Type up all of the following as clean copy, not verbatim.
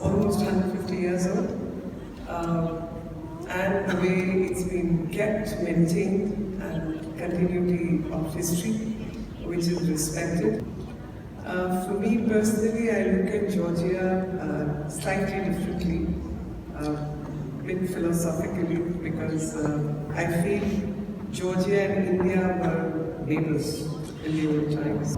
almost 150 years old. And the way it's been kept, maintained, and continuity of history, which is respected. For me personally, I look at Georgia slightly differently, a bit philosophically, because I feel Georgia and India were neighbors in the old times.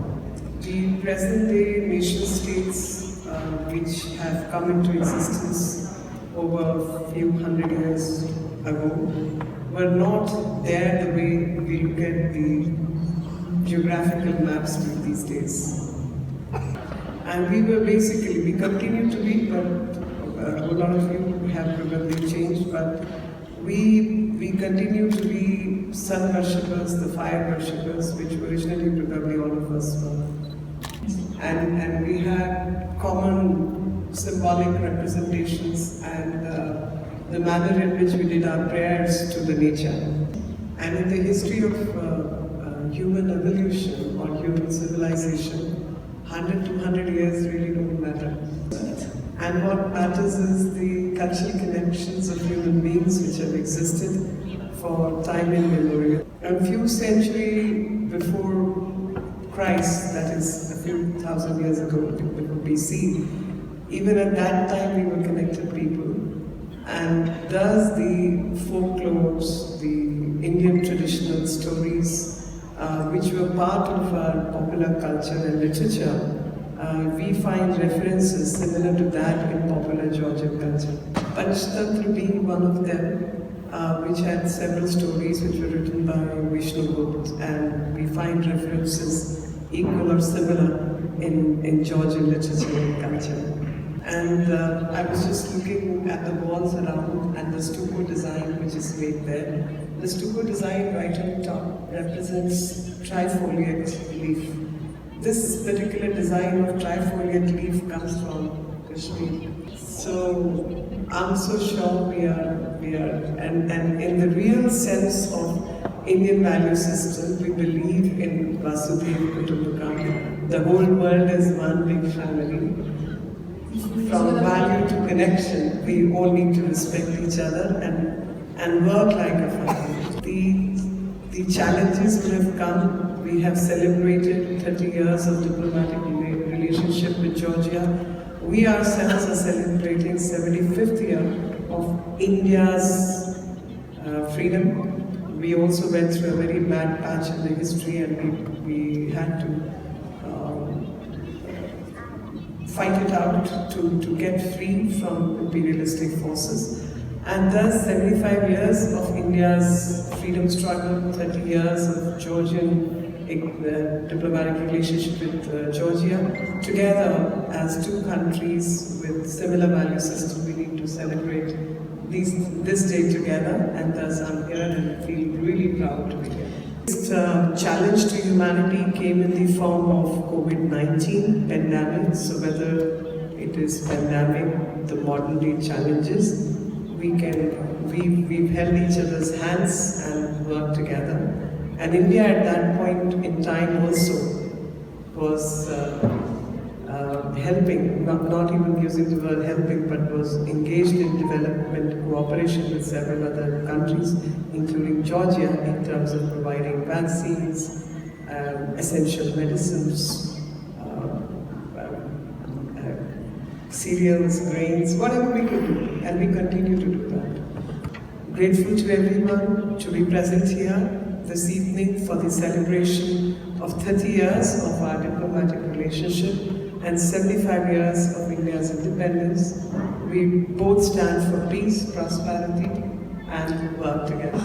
The present-day nation-states which have come into existence over a few hundred years ago were not there the way we look at the geographical maps these days. And we continue to be, but a lot of you have probably changed, but we continue to be sun worshippers, the fire worshippers, which originally probably all of us were. And we had common symbolic representations and the manner in which we did our prayers to the nature. And in the history of human evolution or human civilization, 100 to 200 years really don't matter. And what matters is the cultural connections of human beings which have existed for time immemorial. A few centuries before Christ, that is a few thousand years ago, before BC, even at that time we were connected people. And thus the folklores, the Indian traditional stories, which were part of our popular culture and literature, we find references similar to that in popular Georgian culture. Panchtantra being one of them, which had several stories which were written by Vishnu Gupta, and we find references equal or similar in Georgian literature and culture. And I was just looking at the walls around and the stucco design which is made there. The stucco design right on top represents trifoliate leaf. This particular design of trifoliate leaf comes from Kashmir. So I'm so sure we are, and in the real sense of Indian value system, we believe in Vasudhaiva Kutumbakam. The whole world is one big family. From value to connection, we all need to respect each other and work like a family. The challenges will have come. We have celebrated 30 years of diplomatic relationship with Georgia. We ourselves are celebrating 75th year of India's freedom. We also went through a very bad patch in the history, and we had to fight it out to get free from imperialistic forces. And thus 75 years of India's freedom struggle, 30 years of Georgian diplomatic relationship with Georgia. Together, as two countries with similar value system, we need to celebrate this day together, and thus I'm here and feel really proud to be here. This challenge to humanity came in the form of COVID-19 pandemic. So whether it is pandemic, the modern day challenges, we've held each other's hands and worked together. And India at that point in time also was helping, not even using the word helping, but was engaged in development cooperation with several other countries, including Georgia, in terms of providing vaccines, essential medicines, cereals, grains, whatever we could do, and we continue to do that. Grateful to everyone to be present here this evening for the celebration of 30 years of our diplomatic relationship and 75 years of India's independence. We both stand for peace, prosperity, and work together.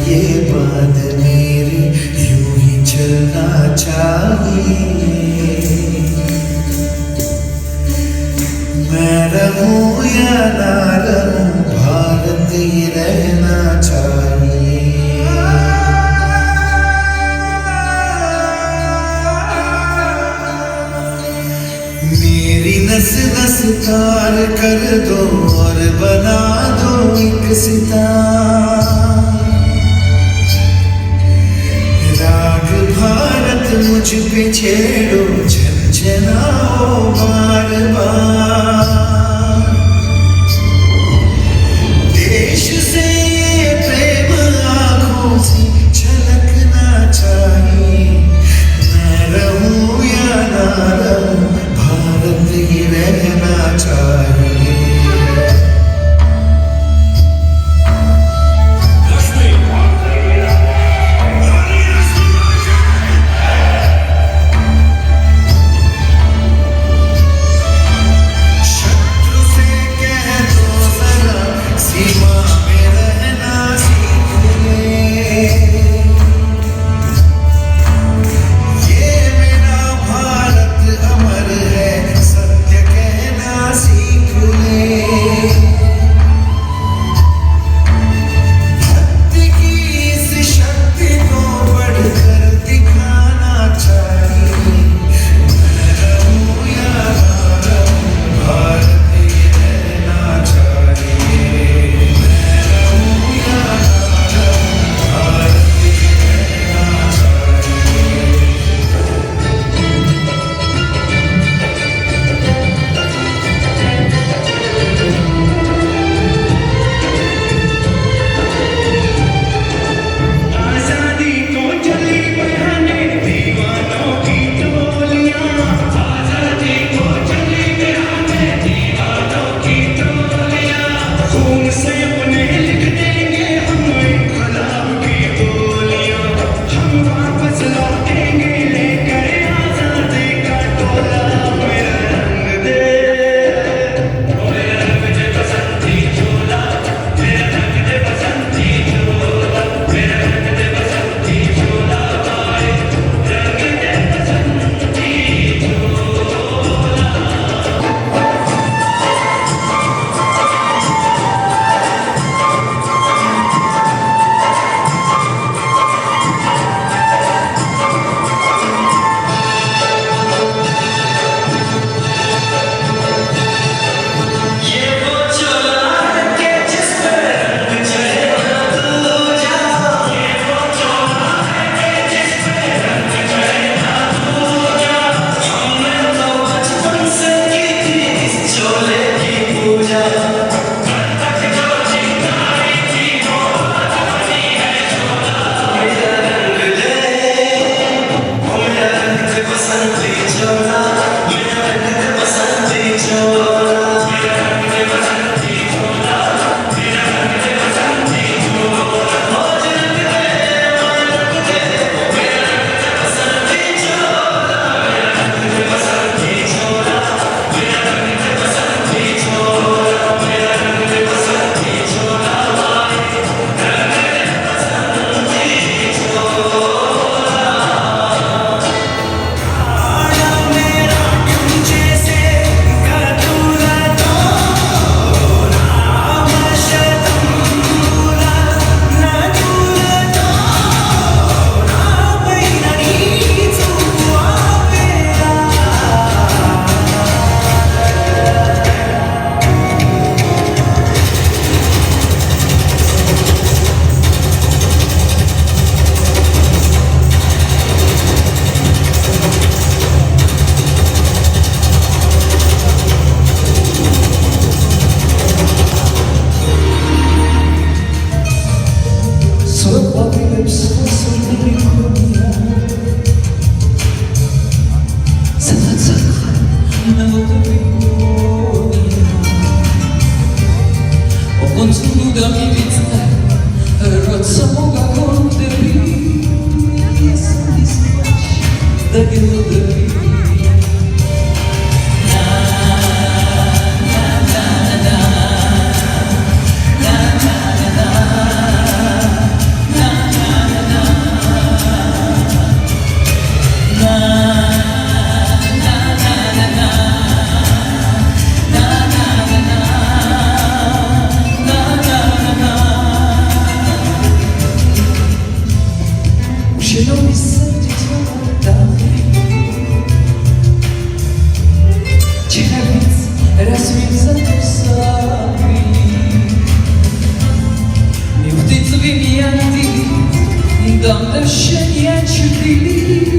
ये बात मेरी यूं ही चलना चाहिए। मैं रहूं या ना रहूं, भारत ही रहना चाहिए। मेरी नस नस तार कर दो और बना दो एक सितार। राग भारत मुझ पे छेड़ो, झंझनाओ बार बार। देश से ये प्रेम आँखों से झलकना चाहिए। मैं रहूं या ना रहूं, भारत ही रहना चाहिए। Lakshmi! Zielony serdziec oddany. Cicha víc, raz mi zapisali. Mi v ty, co vy mi jen ty, dám se mě čudili.